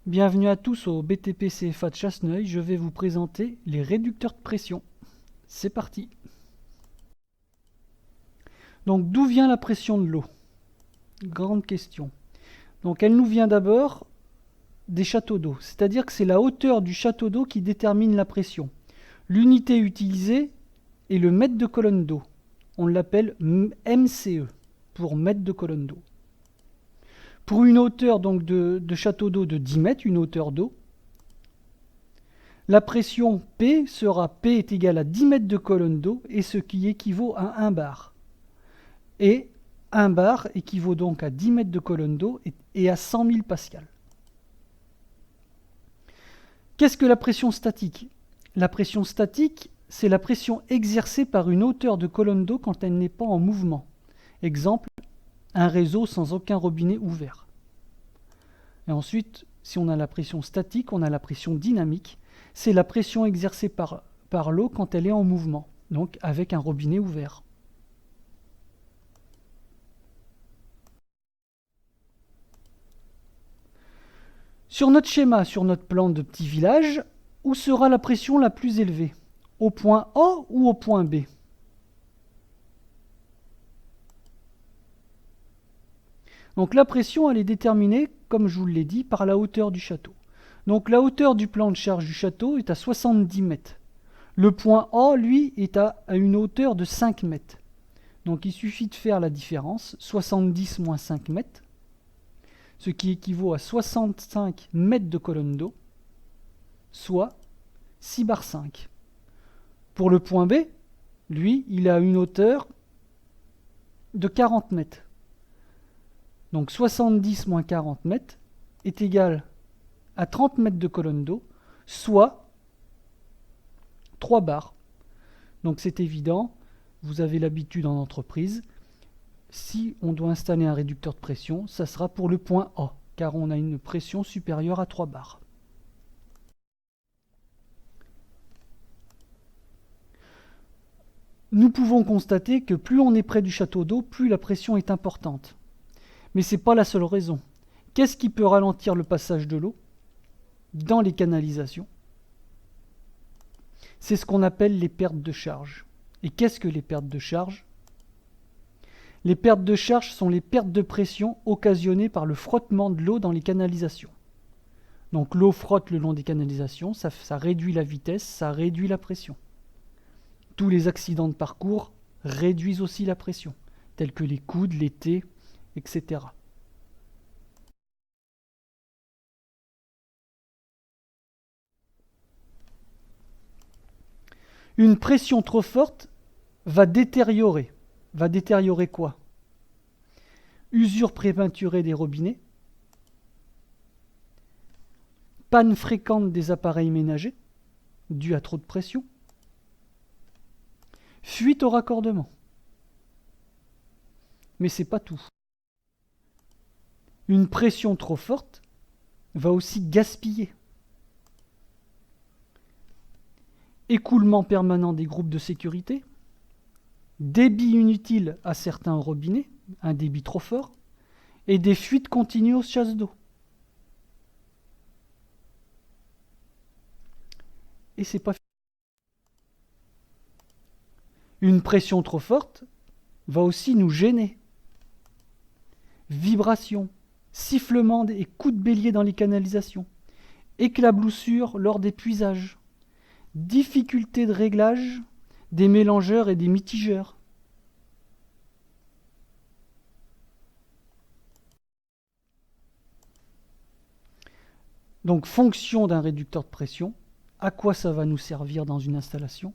Bienvenue à tous au BTP CFA de Chasseneuil. Je vais vous présenter les réducteurs de pression. C'est parti. Donc d'où vient la pression de l'eau? Grande question. Donc elle nous vient d'abord des châteaux d'eau, c'est-à-dire que c'est la hauteur du château d'eau qui détermine la pression. L'unité utilisée est le mètre de colonne d'eau. On l'appelle MCE pour mètre de colonne d'eau. Pour une hauteur donc de château d'eau de 10 mètres, une hauteur d'eau, la pression P sera P est égal à 10 mètres de colonne d'eau, et ce qui équivaut à 1 bar. Et 1 bar équivaut donc à 10 mètres de colonne d'eau et à 100 000 pascal. Qu'est-ce que la pression statique? La pression statique, c'est la pression exercée par une hauteur de colonne d'eau quand elle n'est pas en mouvement. Exemple, un réseau sans aucun robinet ouvert. Et ensuite, si on a la pression statique, on a la pression dynamique. C'est la pression exercée par l'eau quand elle est en mouvement, donc avec un robinet ouvert. Sur notre schéma, sur notre plan de petit village, où sera la pression la plus élevée? Au point A ou au point B? Donc la pression, elle est déterminée, comme je vous l'ai dit, par la hauteur du château. Donc la hauteur du plan de charge du château est à 70 mètres. Le point A, lui, est à une hauteur de 5 mètres. Donc il suffit de faire la différence, 70 moins 5 mètres, ce qui équivaut à 65 mètres de colonne d'eau, soit 6 bar 5. Pour le point B, lui, il a une hauteur de 40 mètres. Donc 70 moins 40 mètres est égal à 30 mètres de colonne d'eau, soit 3 bars. Donc c'est évident, vous avez l'habitude en entreprise, si on doit installer un réducteur de pression, ça sera pour le point A, car on a une pression supérieure à 3 bars. Nous pouvons constater que plus on est près du château d'eau, plus la pression est importante. Mais ce n'est pas la seule raison. Qu'est-ce qui peut ralentir le passage de l'eau dans les canalisations? C'est ce qu'on appelle les pertes de charge. Et qu'est-ce que les pertes de charge? Les pertes de charge sont les pertes de pression occasionnées par le frottement de l'eau dans les canalisations. Donc l'eau frotte le long des canalisations, ça réduit la vitesse, ça réduit la pression. Tous les accidents de parcours réduisent aussi la pression, tels que les coudes, les T, etc. Une pression trop forte va détériorer. Va détériorer quoi? Usure prématurée des robinets, panne fréquente des appareils ménagers, due à trop de pression, fuite au raccordement. Mais c'est pas tout. Une pression trop forte va aussi gaspiller. Écoulement permanent des groupes de sécurité, débit inutile à certains robinets, un débit trop fort, et des fuites continues aux chasses d'eau. Et c'est pas fini. Une pression trop forte va aussi nous gêner. Vibrations, sifflements et coups de bélier dans les canalisations, éclaboussures lors des puisages, difficultés de réglage des mélangeurs et des mitigeurs. Donc, fonction d'un réducteur de pression, à quoi ça va nous servir dans une installation?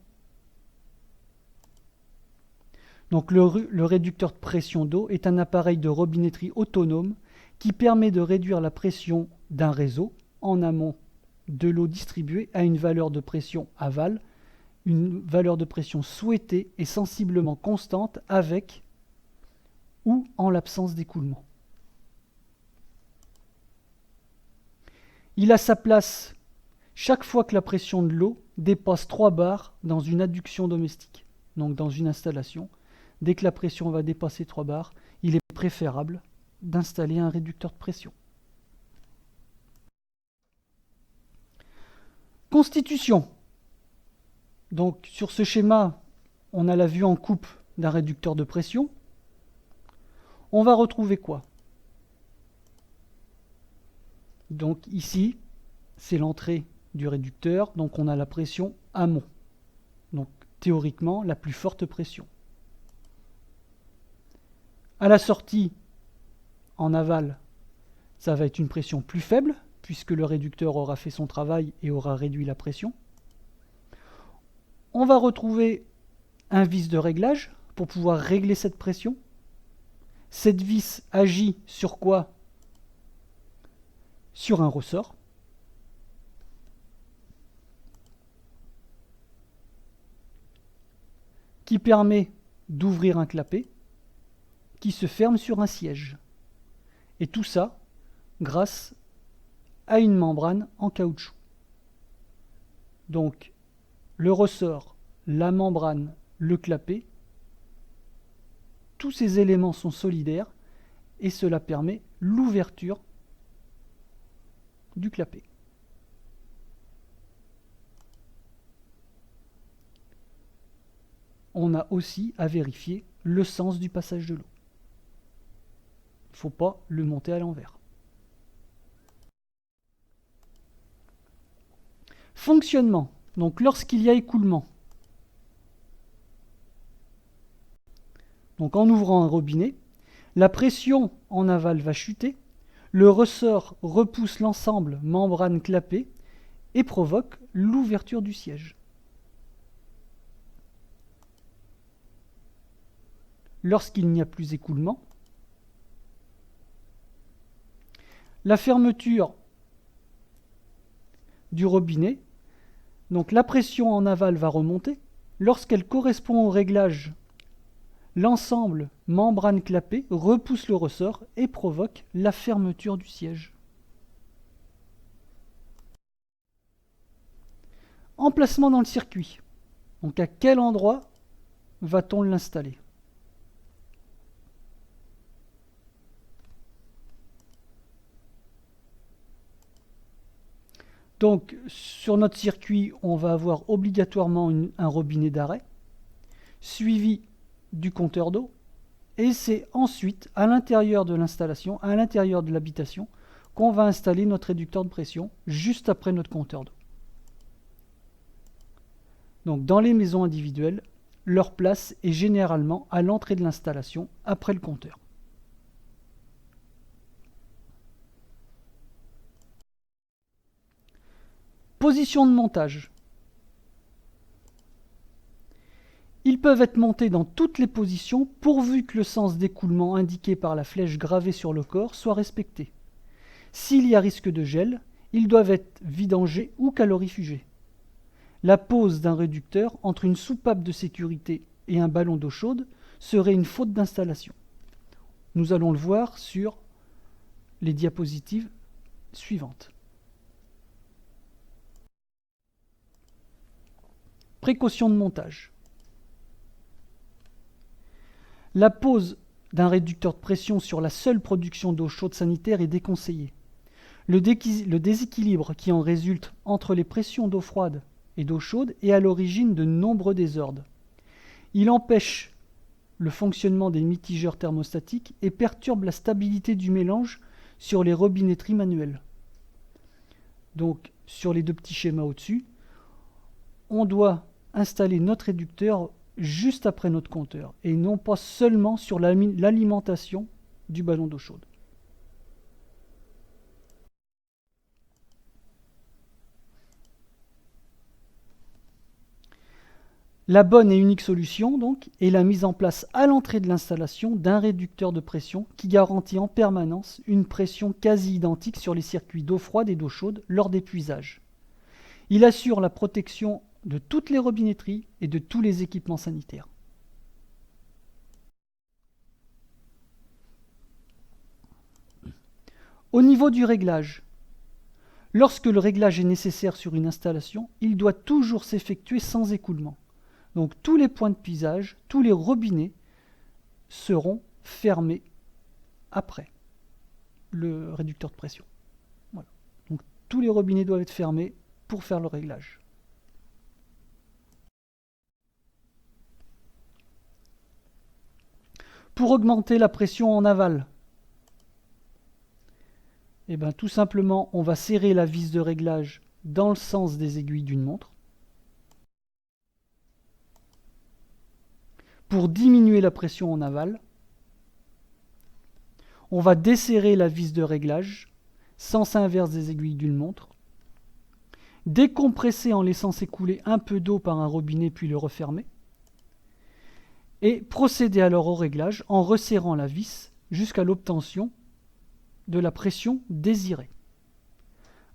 Donc, le réducteur de pression d'eau est un appareil de robinetterie autonome qui permet de réduire la pression d'un réseau en amont de l'eau distribuée à une valeur de pression aval, une valeur de pression souhaitée et sensiblement constante avec ou en l'absence d'écoulement. Il a sa place chaque fois que la pression de l'eau dépasse 3 bars dans une adduction domestique, donc dans une installation. Dès que la pression va dépasser 3 bars, il est préférable d'installer un réducteur de pression. Constitution. Donc sur ce schéma, on a la vue en coupe d'un réducteur de pression. On va retrouver quoi? Donc ici, c'est l'entrée du réducteur, donc on a la pression amont. Donc théoriquement, la plus forte pression. À la sortie, en aval, ça va être une pression plus faible, puisque le réducteur aura fait son travail et aura réduit la pression. On va retrouver un vis de réglage pour pouvoir régler cette pression. Cette vis agit sur quoi? Sur un ressort. Qui permet d'ouvrir un clapet qui se ferme sur un siège. Et tout ça grâce à une membrane en caoutchouc. Donc le ressort, la membrane, le clapet, tous ces éléments sont solidaires et cela permet l'ouverture du clapet. On a aussi à vérifier le sens du passage de l'eau. Il ne faut pas le monter à l'envers. Fonctionnement. Donc lorsqu'il y a écoulement. Donc en ouvrant un robinet, la pression en aval va chuter, le ressort repousse l'ensemble membrane clapet et provoque l'ouverture du siège. Lorsqu'il n'y a plus écoulement, la fermeture du robinet, donc la pression en aval va remonter. Lorsqu'elle correspond au réglage, l'ensemble membrane clapet repousse le ressort et provoque la fermeture du siège. Emplacement dans le circuit. Donc à quel endroit va-t-on l'installer? Donc sur notre circuit, on va avoir obligatoirement un robinet d'arrêt, suivi du compteur d'eau, et c'est ensuite à l'intérieur de l'installation, à l'intérieur de l'habitation, qu'on va installer notre réducteur de pression juste après notre compteur d'eau. Donc dans les maisons individuelles, leur place est généralement à l'entrée de l'installation après le compteur. Position de montage. Ils peuvent être montés dans toutes les positions pourvu que le sens d'écoulement indiqué par la flèche gravée sur le corps soit respecté. S'il y a risque de gel, ils doivent être vidangés ou calorifugés. La pose d'un réducteur entre une soupape de sécurité et un ballon d'eau chaude serait une faute d'installation. Nous allons le voir sur les diapositives suivantes. Précaution de montage. La pose d'un réducteur de pression sur la seule production d'eau chaude sanitaire est déconseillée. Le déséquilibre qui en résulte entre les pressions d'eau froide et d'eau chaude est à l'origine de nombreux désordres. Il empêche le fonctionnement des mitigeurs thermostatiques et perturbe la stabilité du mélange sur les robinetteries manuelles. Donc, sur les deux petits schémas au-dessus, on doit installer notre réducteur juste après notre compteur et non pas seulement sur l'alimentation du ballon d'eau chaude. La bonne et unique solution donc est la mise en place à l'entrée de l'installation d'un réducteur de pression qui garantit en permanence une pression quasi identique sur les circuits d'eau froide et d'eau chaude lors des puisages. Il assure la protection de toutes les robinetteries et de tous les équipements sanitaires. Au niveau du réglage, lorsque le réglage est nécessaire sur une installation, il doit toujours s'effectuer sans écoulement. Donc tous les points de puisage, tous les robinets seront fermés après le réducteur de pression. Voilà. Donc tous les robinets doivent être fermés pour faire le réglage. Pour augmenter la pression en aval, eh bien, tout simplement, on va serrer la vis de réglage dans le sens des aiguilles d'une montre. Pour diminuer la pression en aval, on va desserrer la vis de réglage, sens inverse des aiguilles d'une montre, décompresser en laissant s'écouler un peu d'eau par un robinet puis le refermer, et procéder alors au réglage en resserrant la vis jusqu'à l'obtention de la pression désirée.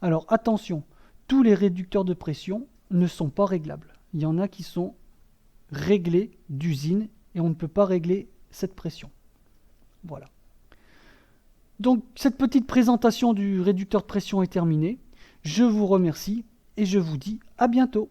Alors attention, tous les réducteurs de pression ne sont pas réglables. Il y en a qui sont réglés d'usine et on ne peut pas régler cette pression. Voilà. Donc cette petite présentation du réducteur de pression est terminée. Je vous remercie et je vous dis à bientôt.